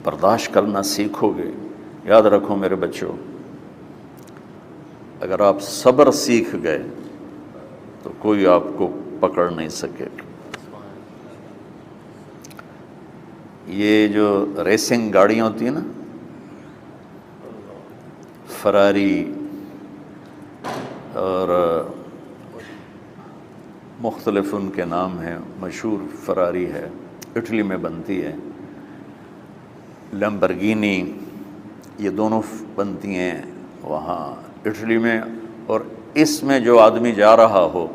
برداشت کرنا سیکھو گے. یاد رکھو میرے بچوں، اگر آپ صبر سیکھ گئے تو کوئی آپ کو پکڑ نہیں سکے گا. یہ جو ریسنگ گاڑیاں ہوتی ہیں نا، فراری اور مختلف ان کے نام ہیں، مشہور فراری ہے، اٹلی میں بنتی ہے. لمبرگینی، یہ دونوں بنتی ہیں وہاں اٹلی میں. اور اس میں جو آدمی جا رہا ہو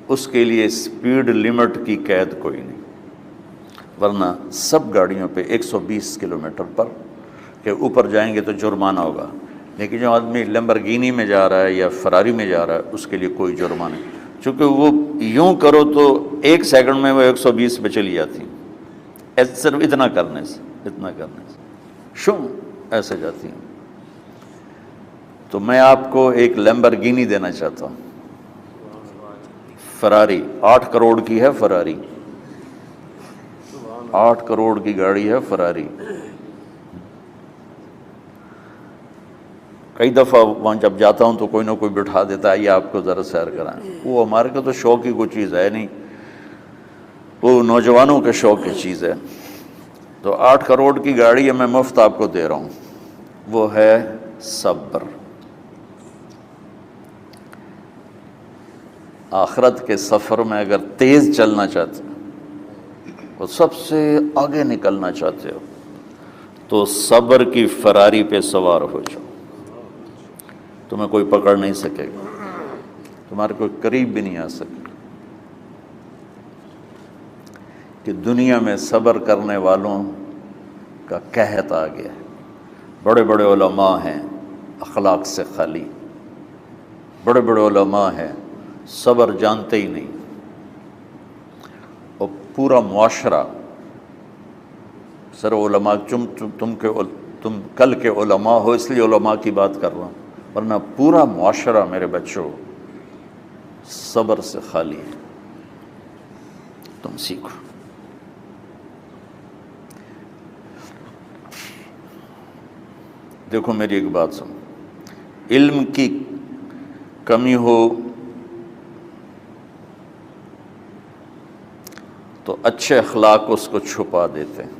اس کے لیے سپیڈ لمٹ کی قید کوئی نہیں، ورنہ سب گاڑیوں پہ 120 کلومیٹر پر کے اوپر جائیں گے تو جرمانہ ہوگا. لیکن جو آدمی لمبرگینی میں جا رہا ہے یا فراری میں جا رہا ہے اس کے لیے کوئی جرمانہ نہیں، چونکہ وہ یوں کرو تو 1 سیکنڈ میں وہ 120 پہ چلی جاتی ہیں، صرف اتنا کرنے سے شوں ایسے جاتی ہیں. تو میں آپ کو ایک لمبرگینی دینا چاہتا ہوں، فراری 8 کروڑ کی ہے. فراری 8 کروڑ کی گاڑی ہے فراری. کئی دفعہ وہاں جب جاتا ہوں تو کوئی نہ کوئی بٹھا دیتا ہے، یہ آپ کو ذرا سیر کرائیں. وہ ہمارے کو تو شوق کی کوئی چیز ہے نہیں، وہ نوجوانوں کے شوق کی چیز ہے. تو 8 کروڑ کی گاڑی ہے، میں مفت آپ کو دے رہا ہوں، وہ ہے صبر. آخرت کے سفر میں اگر تیز چلنا چاہتے ہو اور سب سے آگے نکلنا چاہتے ہو تو صبر کی فراری پہ سوار ہو جاؤ. تمہیں کوئی پکڑ نہیں سکے گا، تمہارے کوئی قریب بھی نہیں آ سکے. کہ دنیا میں صبر کرنے والوں کا قحط آ گیا ہے. بڑے بڑے علماء ہیں اخلاق سے خالی، بڑے بڑے علماء ہیں صبر جانتے ہی نہیں. اور پورا معاشرہ سر علماء، تم کل کے علماء ہو اس لیے علماء کی بات کر رہا ہوں، ورنہ پورا معاشرہ میرے بچوں صبر سے خالی ہے. تم سیکھو. دیکھو میری ایک بات سنو، علم کی کمی ہو تو اچھے اخلاق اس کو چھپا دیتے ہیں،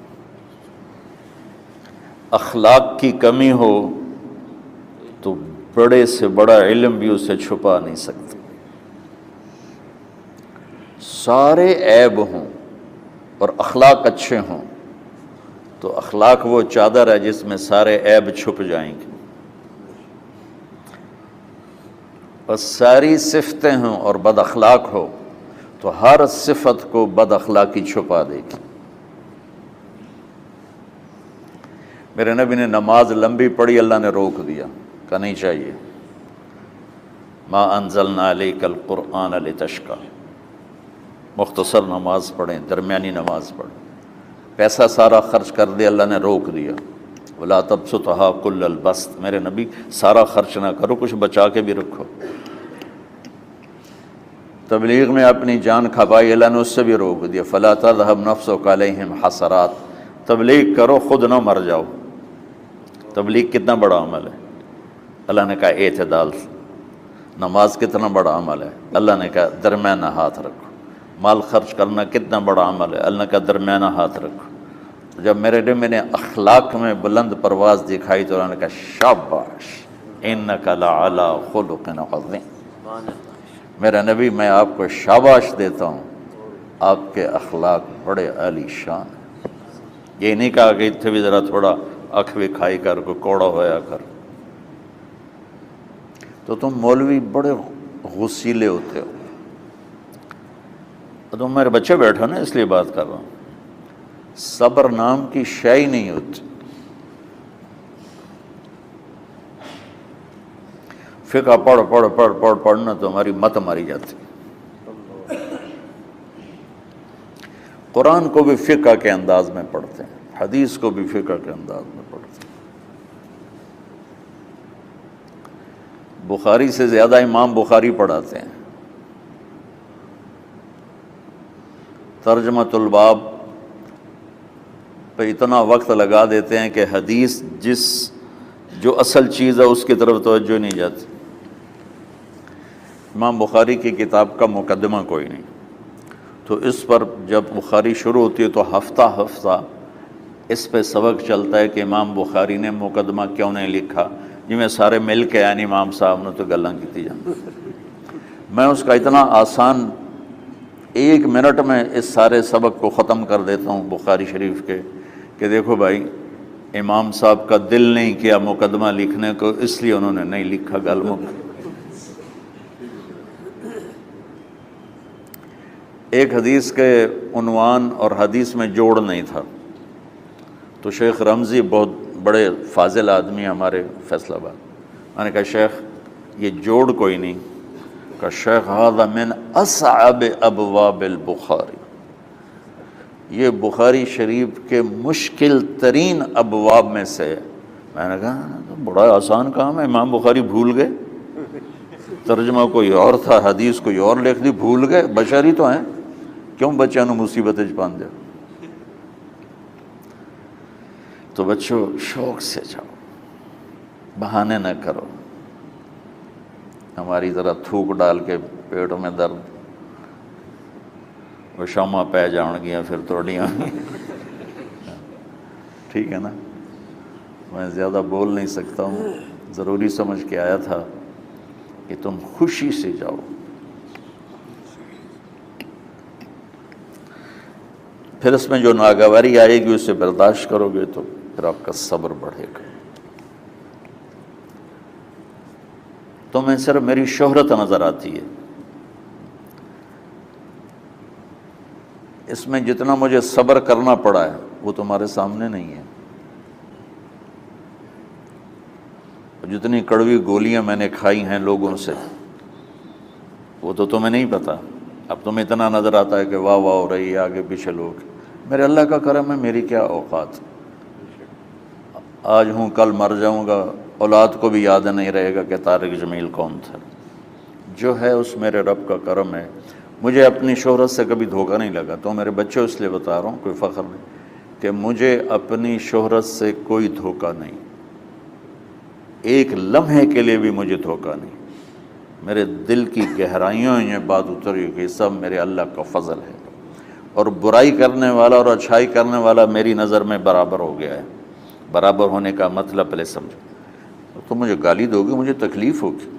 اخلاق کی کمی ہو تو بڑے سے بڑا علم بھی اسے چھپا نہیں سکتا. سارے عیب ہوں اور اخلاق اچھے ہوں تو اخلاق وہ چادر ہے جس میں سارے عیب چھپ جائیں گے. اور ساری صفتیں ہوں اور بد اخلاق ہو تو ہر صفت کو بد اخلاقی چھپا دے گی. میرے نبی نے نماز لمبی پڑھی، اللہ نے روک دیا، کہا نہیں چاہیے. ما انزلنا علیک القرآن لتشقی، مختصر نماز پڑھیں، درمیانی نماز پڑھیں. پیسہ سارا خرچ کر دیا، اللہ نے روک دیا. ولا تبسطها کل البسط، میرے نبی سارا خرچ نہ کرو، کچھ بچا کے بھی رکھو. تبلیغ میں اپنی جان کھپائی، اللہ نے اس سے بھی روک دیا. فلا تذهب نفسك علیہم حسرات، تبلیغ کرو خود نہ مر جاؤ. تبلیغ کتنا بڑا عمل ہے، اللہ نے کہا اعتدال. نماز کتنا بڑا عمل ہے، اللہ نے کہا درمیانہ ہاتھ رکھو. مال خرچ کرنا کتنا بڑا عمل ہے، اللہ کا درمیانہ ہاتھ رکھو. جب میرے نے میں نے اخلاق میں بلند پرواز دکھائی تو اللہ نے کہا شاباش انک لعلی خلق عظیم. میرا نبی میں آپ کو شاباش دیتا ہوں، آپ کے اخلاق بڑے عالی شان ہیں. یہ نہیں کہا کہ اتنے بھی ذرا تھوڑا اکھ بھی کھائی کر کو کوڑا ہویا کر. تو تم مولوی بڑے غسیلے ہوتے ہو. تم میرے بچے بیٹھو نا، اس لیے بات کر رہا ہوں. صبر نام کی شے ہی نہیں ہوتی. فقہ پڑھنا تو ہماری مت ماری جاتی. قرآن کو بھی فقہ کے انداز میں پڑھتے ہیں، حدیث کو بھی فقہ کے انداز میں پڑھتے ہیں. بخاری سے زیادہ امام بخاری پڑھاتے ہیں. ترجمۃ الباب پہ اتنا وقت لگا دیتے ہیں کہ حدیث جو اصل چیز ہے اس کی طرف توجہ نہیں جاتی۔ امام بخاری کی کتاب کا مقدمہ کوئی نہیں، تو اس پر جب بخاری شروع ہوتی ہے تو ہفتہ ہفتہ اس پہ سبق چلتا ہے کہ امام بخاری نے مقدمہ کیوں نہیں لکھا، جی میں سارے مل کے یعنی امام صاحب نے تو گلاں کی جان۔ میں اس کا اتنا آسان 1 منٹ میں اس سارے سبق کو ختم کر دیتا ہوں بخاری شریف کے، کہ دیکھو بھائی امام صاحب کا دل نہیں کیا مقدمہ لکھنے کو، اس لیے انہوں نے نہیں لکھا، گل مک۔ ایک حدیث کے عنوان اور حدیث میں جوڑ نہیں تھا، تو شیخ رمزی بہت بڑے فاضل آدمی ہمارے فیصل آباد، میں نے کہا شیخ یہ جوڑ کوئی نہیں، کہ شیخ ھذا من اصعب ابواب البخاری، یہ بخاری شریف کے مشکل ترین ابواب میں سے ہے۔ میں نے کہا بڑا آسان کام ہے، امام بخاری بھول گئے، ترجمہ کوئی اور تھا، حدیث کوئی اور لکھ دی، بھول گئے، بشری تو ہیں، کیوں بچوں نے مصیبت پان دیا۔ تو بچوں شوق سے جاؤ، بہانے نہ کرو، ہماری طرح تھوک ڈال کے پیٹ میں درد، وہ شامہ پہ جان گیا پھر توڑیاں، ٹھیک ہے نا۔ میں زیادہ بول نہیں سکتا ہوں، ضروری سمجھ کے آیا تھا کہ تم خوشی سے جاؤ۔ پھر اس میں جو ناگواری آئے گی اسے برداشت کرو گے تو پھر آپ کا صبر بڑھے گا۔ تمہیں صرف میری شہرت نظر آتی ہے، اس میں جتنا مجھے صبر کرنا پڑا ہے وہ تمہارے سامنے نہیں ہے، جتنی کڑوی گولیاں میں نے کھائی ہیں لوگوں سے وہ تو تمہیں نہیں پتا۔ اب تمہیں اتنا نظر آتا ہے کہ واہ واہ ہو رہی ہے آگے پیچھے لوگ، میرے اللہ کا کرم ہے، میری کیا اوقات، آج ہوں کل مر جاؤں گا، اولاد کو بھی یاد نہیں رہے گا کہ طارق جمیل کون تھا۔ جو ہے اس میرے رب کا کرم ہے، مجھے اپنی شہرت سے کبھی دھوکہ نہیں لگا۔ تو میرے بچوں اس لیے بتا رہا ہوں، کوئی فخر نہیں، کہ مجھے اپنی شہرت سے کوئی دھوکہ نہیں، ایک لمحے کے لیے بھی مجھے دھوکہ نہیں۔ میرے دل کی گہرائیوں یہ بات اتری کہ سب میرے اللہ کا فضل ہے، اور برائی کرنے والا اور اچھائی کرنے والا میری نظر میں برابر ہو گیا ہے۔ برابر ہونے کا مطلب پہلے سمجھو، تو مجھے گالی دو گے مجھے تکلیف ہوگی،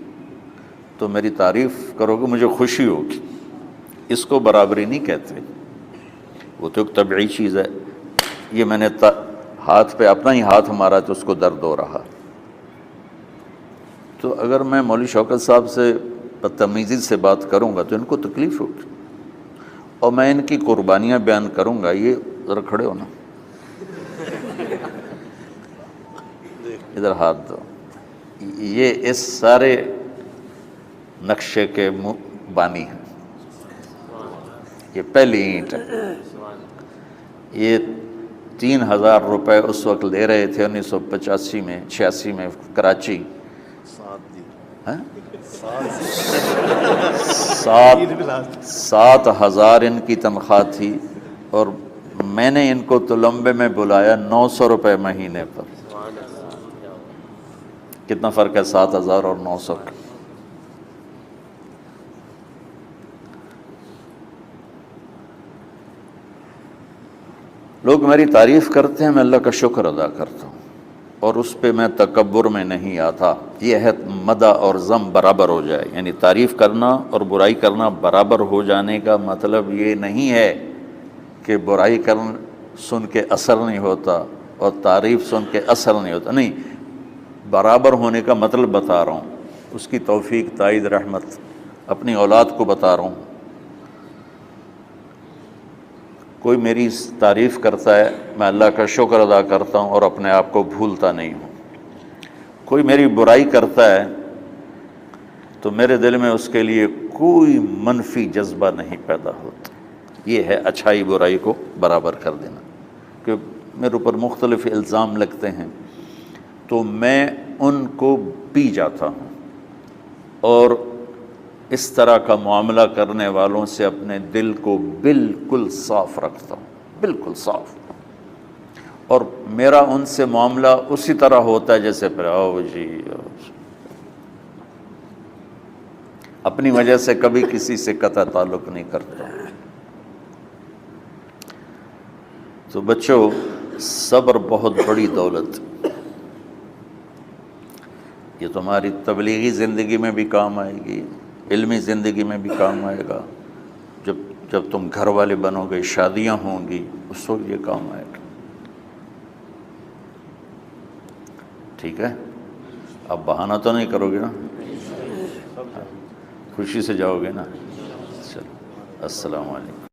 تو میری تعریف کرو گے مجھے خوشی ہوگی، اس کو برابری نہیں کہتے، وہ تو ایک طبعی چیز ہے۔ یہ میں نے ہاتھ پہ اپنا ہی ہاتھ مارا تو اس کو درد ہو رہا، تو اگر میں مولوی شوکت صاحب سے بدتمیزی سے بات کروں گا تو ان کو تکلیف ہوگی، اور میں ان کی قربانیاں بیان کروں گا۔ یہ ذرا کھڑے ہونا، ادھر ہاتھ دو، یہ اس سارے نقشے کے بانی ہیں، یہ پہلی اینٹ ہے۔ یہ 3000 روپے اس وقت لے رہے تھے 1985 میں 86 میں کراچی، 7,000 ان کی تنخواہ تھی، اور میں نے ان کو تلمبے میں بلایا 900 روپے مہینے پر۔ کتنا فرق ہے 7,000 اور 900 کا؟ لوگ میری تعریف کرتے ہیں، میں اللہ کا شکر ادا کرتا ہوں، اور اس پہ میں تکبر میں نہیں آتا۔ یہ ہے مدح اور ذم برابر ہو جائے، یعنی تعریف کرنا اور برائی کرنا برابر ہو جانے کا مطلب یہ نہیں ہے کہ برائی سن کے اثر نہیں ہوتا اور تعریف سن کے اثر نہیں ہوتا، نہیں، برابر ہونے کا مطلب بتا رہا ہوں، اس کی توفیق تائید رحمت اپنی اولاد کو بتا رہا ہوں۔ کوئی میری تعریف کرتا ہے میں اللہ کا شکر ادا کرتا ہوں اور اپنے آپ کو بھولتا نہیں ہوں، کوئی میری برائی کرتا ہے تو میرے دل میں اس کے لیے کوئی منفی جذبہ نہیں پیدا ہوتا۔ یہ ہے اچھائی برائی کو برابر کر دینا۔ کہ میرے اوپر مختلف الزام لگتے ہیں تو میں ان کو پی جاتا ہوں، اور اس طرح کا معاملہ کرنے والوں سے اپنے دل کو بالکل صاف رکھتا ہوں، بالکل صاف، اور میرا ان سے معاملہ اسی طرح ہوتا ہے جیسے پھر آؤ جی اپنی وجہ سے کبھی کسی سے قطع تعلق نہیں کرتا۔ تو بچوں، صبر بہت بڑی دولت، یہ تمہاری تبلیغی زندگی میں بھی کام آئے گی، علمی زندگی میں بھی کام آئے گا، جب تم گھر والے بنو گے، شادیاں ہوں گی، اس وقت یہ کام آئے گا۔ ٹھیک ہے؟ اب بہانہ تو نہیں کرو گے نا؟ خوشی سے جاؤ گے نا؟ چلو، السلام علیکم۔